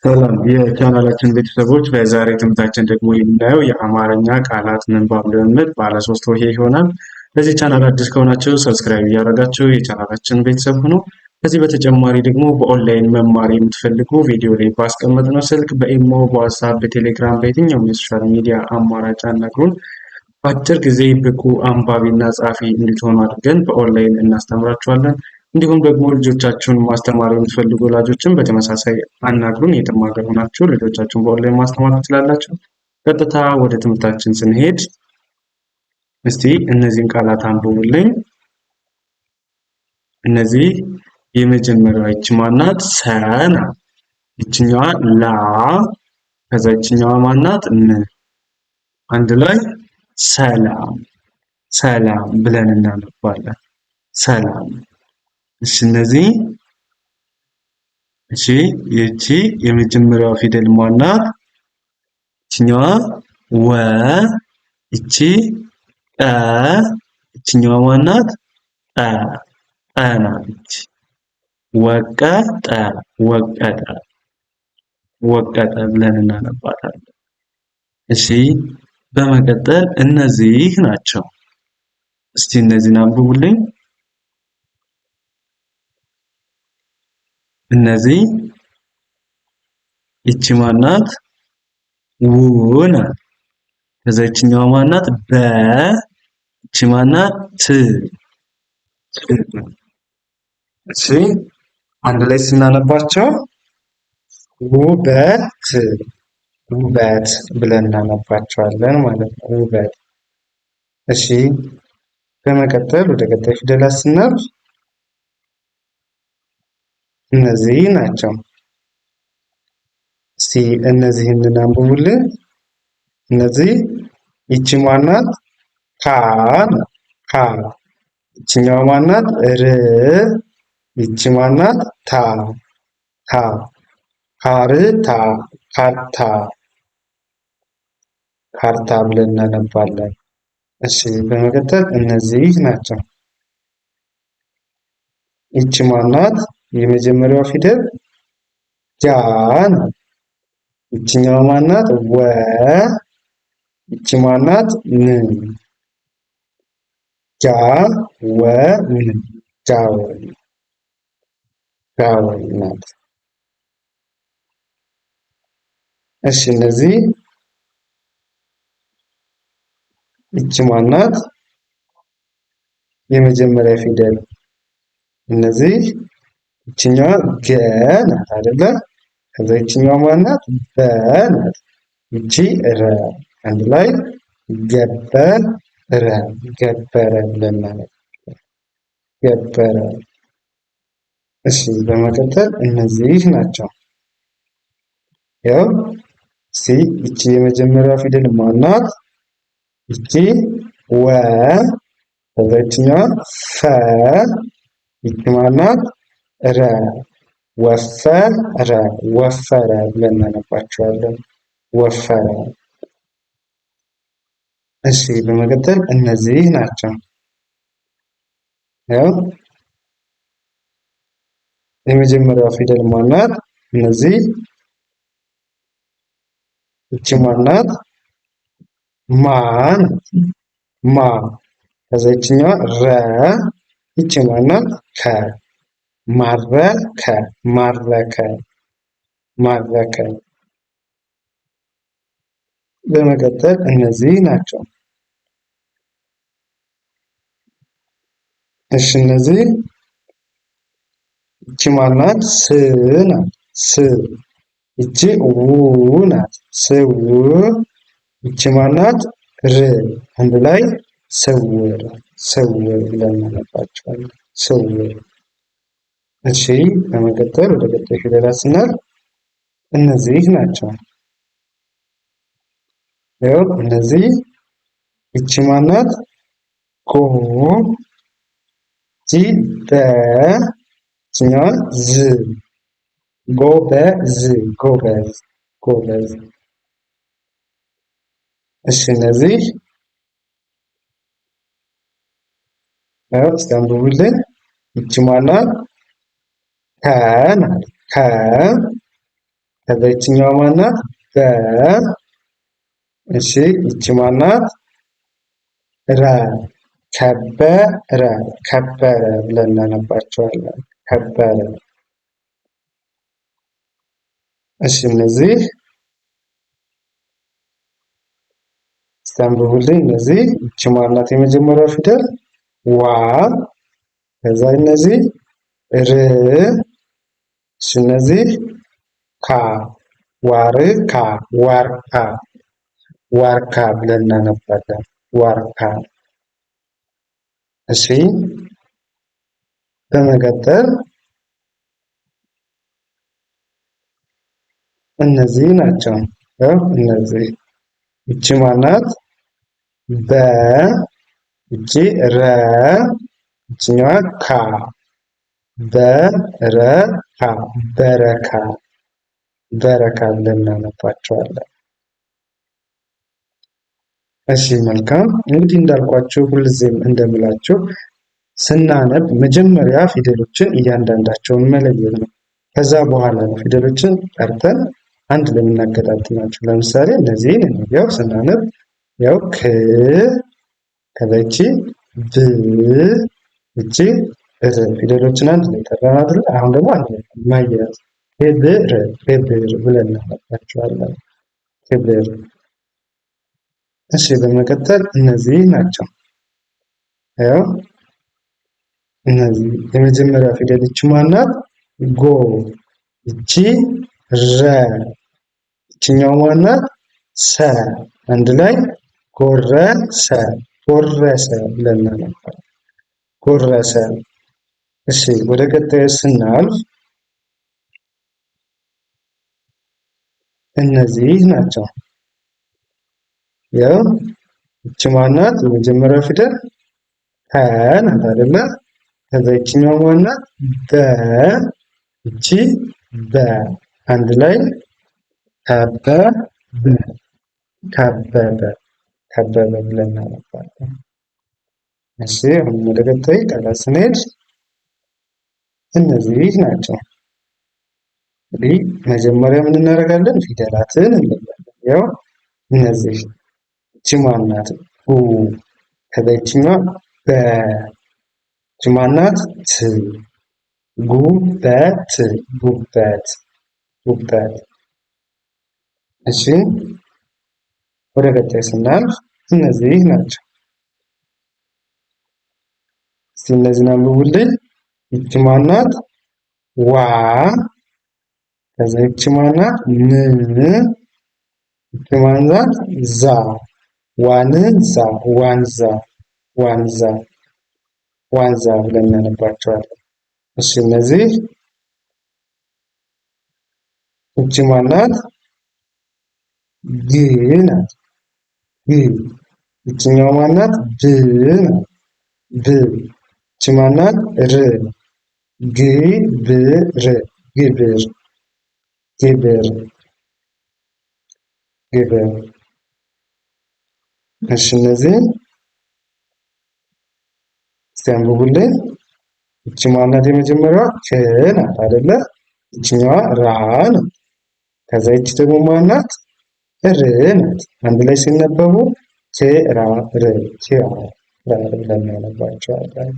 ሰላም የቻናላችን ቤተሰቦች፣ በዛሬ ትምህርታችን ደግሞ የምናየው የአማርኛ ቃላት ምንባብ ልምምድ ባለ 3 ሆሄ ይሆናል። ለዚህ ቻናል አዲስ ከሆናችሁ ሰብስክራይብ እያደረጋችሁ የቻናላችን ቤተሰብ ሁኑ። ከዚህ በተጨማሪ ደግሞ በኦንላይን መማር የምትፈልጉ ቪዲዮ ላይ ባስቀመጥነው ስልክ በኢሞ፣ በዋትስአፕ፣ በቴሌግራም በየትኛውም የሶሻል ሚዲያ አማራጭ አናግሩን። በአጭር ጊዜ ብቁ አንባቢና ጸሐፊ እንድትሆኑ አድርገን በኦንላይን እናስተምራችኋለን። እንዲሁም ደግሞ ልጆቻችሁን ማስተማር የምትፈልጉ ወላጆችን በተመሳሳይ አናግሩን። የትም ሀገር ሆናችሁ ልጆቻችሁን በኦንላይን ማስተማር ትችላላችሁ። ቀጥታ ወደ ትምህርታችን ስንሄድ እስቲ እነዚህን ቃላት አንብቡልኝ። እነዚህ የመጀመሪያዋ ይቺ ማናት? ሰ ናት። ይችኛዋ ላ፣ ከዛ ይችኛዋ ማናት? ም። አንድ ላይ ሰላም ሰላም ብለን እናነባለን። ሰላም። እሺ እነዚህ ይቺ የመጀመሪያዋ ፊደል ማናት? ይችኛዋ ወ፣ ይቺ ቀ፣ ይችኛዋ ማናት? ጠ። ጠ ናት። ወቀጠ ወቀጠ ወቀጠ ብለን እናነባታለን። እሺ በመቀጠል እነዚህ ናቸው። እስቲ እነዚህን አንብቡልኝ። እነዚህ ይቺ ማናት? ው ናት። ከዛ ይችኛዋ ማናት? በ፣ ይቺ ማናት? ት። እሺ አንድ ላይ ስናነባቸው ውበት ውበት ብለን እናነባቸዋለን ማለት ነው። ውበት። እሺ በመቀጠል ወደ ቀጣይ ፊደላት ስናልፍ እነዚህ ናቸው። እስቲ እነዚህን እናንብቡልን። እነዚህ ይቺ ማናት? ካ፣ ካ። ይችኛዋ ማናት? ር፣ ይቺ ማናት? ታ፣ ታ። ካርታ፣ ካርታ፣ ካርታ ብለን እናነባለን። እሺ በመቀጠል እነዚህ ናቸው። ይቺ ማናት? የመጀመሪያው ፊደል ጃ ናት። ይችኛዋ ማናት? ወ፣ ይቺ ማናት? ን። ጃ፣ ወ፣ ን። ጃወል፣ ጃወል ናት። እሺ እነዚህ ይቺ ማናት? የመጀመሪያ ፊደል። እነዚህ ይችኛዋ ገ ናት አይደለ? ከዛ ይችኛዋ ማናት? በ ናት። ይቺ ረ። አንድ ላይ ገበረ፣ ገበረ ብለን ማለት ገበረ። እሺ በመቀጠል እነዚህ ናቸው። ያው እስቲ ይቺ የመጀመሪያ ፊደል ማናት? ይቺ ወ፣ ከዛ ይችኛዋ ፈ፣ ይቺ ማናት? ረ። ወፈረ፣ ወፈረ ብለን እናነባቸዋለን። ወፈረ። እሺ በመቀጠል እነዚህ ናቸው። ያው የመጀመሪያው ፊደል ማናት? እነዚህ ይቺ ማናት? ማ ናት። ማ። ከዛ ይችኛዋ ረ፣ ይቺ ማናት? ከ። ማረከ፣ ማረከ፣ ማረከ። በመቀጠል እነዚህ ናቸው። እሺ እነዚህ ይቺ ማናት? ስ ናት። ስ። ይቺ ው ናት። ስው። ይቺ ማናት? ር። አንድ ላይ ስውር፣ ስውር ብለን እናነባቸዋለን። ስውር። እሺ በመቀጠል ወደ ቀጣይ ፊደላት ስናልፍ እነዚህ ናቸው። ያው እነዚህ ይቺ ማናት? ጎ፣ ጂ፣ በ፣ ይችኛዋ ዝ። ጎበዝ፣ ጎበዝ፣ ጎበዝ። እሺ እነዚህ ያው እስቲ አንብቡልን። ይቺ ማናት? ከ ናት። ከ። ከዛ ይችኛዋ ማናት? በ። እሺ ይቺ ማናት? ረ። ከበረ ከበረ ብለን እናነባቸዋለን። ከበረ። እሺ እነዚህ አንብቡልኝ። እነዚህ ይቺ ማናት? የመጀመሪያው ፊደል ዋ። ከዛ እነዚህ ር። እሺ እነዚህ ካ። ዋርካ ዋርካ ዋርካ ብለን እናነባለን። ዋርካ። እሺ በመቀጠል እነዚህ ናቸው። እነዚህ ይቺ ማናት? በ። ይቺ ረ። ይችኛዋ ካ። በረካ በረካ በረካ ብለን እናነባቸዋለን። እሺ መልካም። እንግዲህ እንዳልኳችሁ ሁልጊዜም እንደምላችሁ ስናነብ መጀመሪያ ፊደሎችን እያንዳንዳቸውን መለየት ነው። ከዛ በኋላ ነው ፊደሎችን ጠርተን አንድ ላይ የምናገጣጥማቸው። ለምሳሌ እነዚህን ያው ስናነብ ያው ክ። ከዛ ይቺ ብ። ይቺ ር ፊደሎችን አንድ ላይ ጠራን አይደል? አሁን ደግሞ አንድ ላይ ማያያዝ ክብር ክብር ብለን እናነባቸዋለን። ክብር። እሺ በመቀጠል እነዚህ ናቸው። ያው እነዚህ የመጀመሪያ ፊደል ይቺ ማናት? ጎ። ይቺ ረ። ይችኛው ማናት? ሰ። አንድ ላይ ጎረሰ ጎረሰ ብለን እናነባለን። ጎረሰ። እሺ ወደ ቀጣዩ ስናልፍ እነዚህ ናቸው። ያው ይቺ ማናት? የመጀመሪያው ፊደል ተ ናት አይደለ? ከዛ ይችኛው ማናት? በ። ይቺ በ። አንድ ላይ ከበበ ከበበ ከበበ ብለን እናነባለን። እሺ አሁን ወደ ቀጣይ ቃላት ስንሄድ እነዚህ ናቸው። እንግዲህ መጀመሪያ ምን እናደርጋለን? ፊደላትን እንለያለን። ያው እነዚህ ይቺ ማናት? ኡ። ከዛ ይችኛዋ በ። ይቺ ማናት? ት። ጉበት ጉበት ጉበት። እሺ ወደ ቀጣይ ስናልፍ እነዚህ ናቸው። እስቲ እነዚህን አንብቡልኝ። ይቺ ማናት? ዋ። ከዛ ይቺ ማናት? ን። ይቺ ማናት? ዛ። ዋንዛ ዋንዛ ዋንዛ ዋንዛ ብለን እናነባቸዋለን። እሺ እነዚህ ይቺ ማናት? ግ ናት። ግ። ይችኛው ማናት? ብ ናት። ብ። ይቺ ማናት? ር። ግብር ግብር ግብር ግብር። እሺ እነዚህ እስቲ አንብቡልኝ። ይቺ ማናት? የመጀመሪያዋ ክ ናት አይደለ? ይችኛዋ ራ ናት። ከዛ ይቺ ደግሞ ማናት? ር ናት። አንድ ላይ ሲነበቡ ኬራ ር ኬራ ብለን እናነባቸዋለን።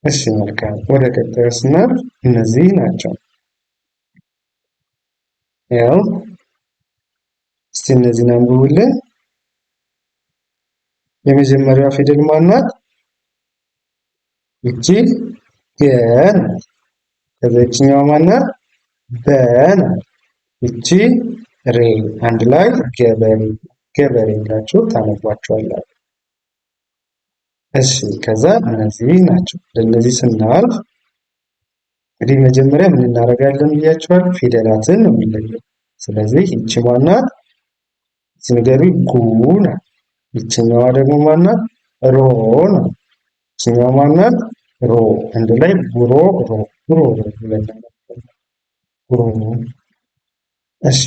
እሺ መልካም። ወደ ቀጣዩ ስናልፍ እነዚህ ናቸው። ያው እስቲ እነዚህን አንብቡልን። የመጀመሪያዋ ፊደል ማናት? ይቺ ገ ናት። ከዛ ይችኛዋ ማናት? በ ናት። ይቺ ሬ። አንድ ላይ ገበሬ ገበሬ ብላችሁ ታነቧቸዋላችሁ። እሺ ከዛ እነዚህ ናቸው። ለእነዚህ ስናልፍ እንግዲህ መጀመሪያ ምን እናደርጋለን ብያቸዋል? ፊደላትን ነው የምንለየው። ስለዚህ ይቺ ማናት? ሲንገሪ ጉ ናት። ይችኛዋ ደግሞ ማናት? ሮ ነው። ይችኛዋ ማናት? ሮ። አንድ ላይ ጉሮ ሮ ጉሮ ሮ ብለን ጉሮ። እሺ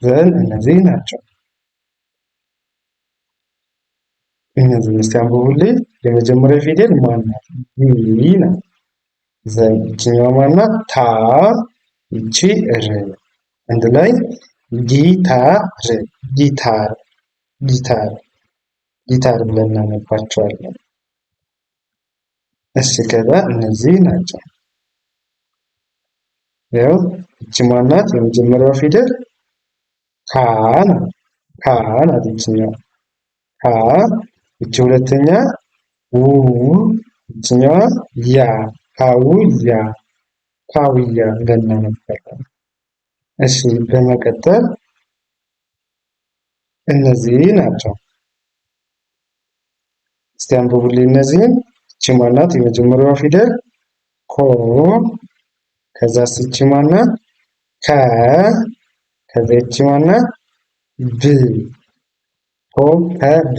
ዘን እነዚህ ናቸው። እነዚህ እስቲ አንብቡልኝ። የመጀመሪያ ፊደል ማናት? ቢ ናት። ዘን ይችኛዋ ማናት? ታ። ይቺ ር አንድ ላይ ጊታር ጊታር ጊታር ጊታር ብለን እናነባቸዋለን። እሺ ከዛ እነዚህ ናቸው። ያው እቺ ማናት? የመጀመሪያው ፊደል ካ ነው። ካ ናት ይችኛው ካ። እቺ ሁለተኛ ው፣ ይችኛዋ ያ ካውያ ካውያ ብለን እናነባለን። እሺ በመቀጠል እነዚህ ናቸው። እስቲ አንብቡልኝ እነዚህን። እቺ ማናት? የመጀመሪያዋ ፊደል ኮ። ከዛ እቺ ማናት? ከ። ከዛ እቺ ማናት? ብ። ኮከብ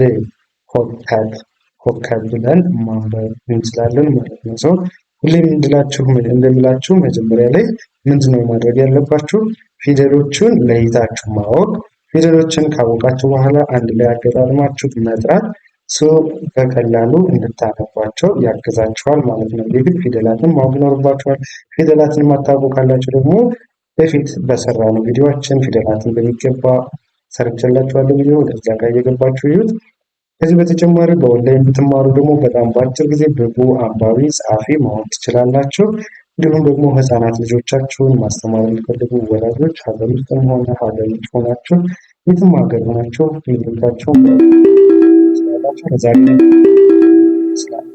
ኮከብ ኮከብ ብለን ማንበብ እንችላለን ማለት ነው። ሰው ሁሌም እንደምላችሁ መጀመሪያ ላይ ምንድነው ማድረግ ያለባችሁ? ፊደሎቹን ለይታችሁ ማወቅ። ፊደሎችን ካወቃችሁ በኋላ አንድ ላይ አገጣጥማችሁ መጥራት በቀላሉ እንድታነቧቸው ያግዛችኋል ማለት ነው። የግድ ፊደላትን ማወቅ ይኖርባችኋል። ፊደላትን ማታውቁ ካላችሁ ደግሞ በፊት በሰራነው ቪዲዮአችን ፊደላትን በሚገባ ሰርቼላችኋለሁ። ቪዲዮ ወደዛ ጋር እየገባችሁ ይዩት። ከዚህ በተጨማሪ በኦንላይን ብትማሩ ደግሞ በጣም በአጭር ጊዜ ብቁ አንባቢ ጸሐፊ መሆን ትችላላችሁ። እንዲሁም ደግሞ ህፃናት ልጆቻችሁን ማስተማር የሚፈልጉ ወላጆች ሀገር ውስጥም ሆነ ሀገር ውጭ ሆናችሁ የትም ሀገር ሆናችሁ ልጆቻችሁን ትችላላችሁ። ለዛሬ ይመስላል።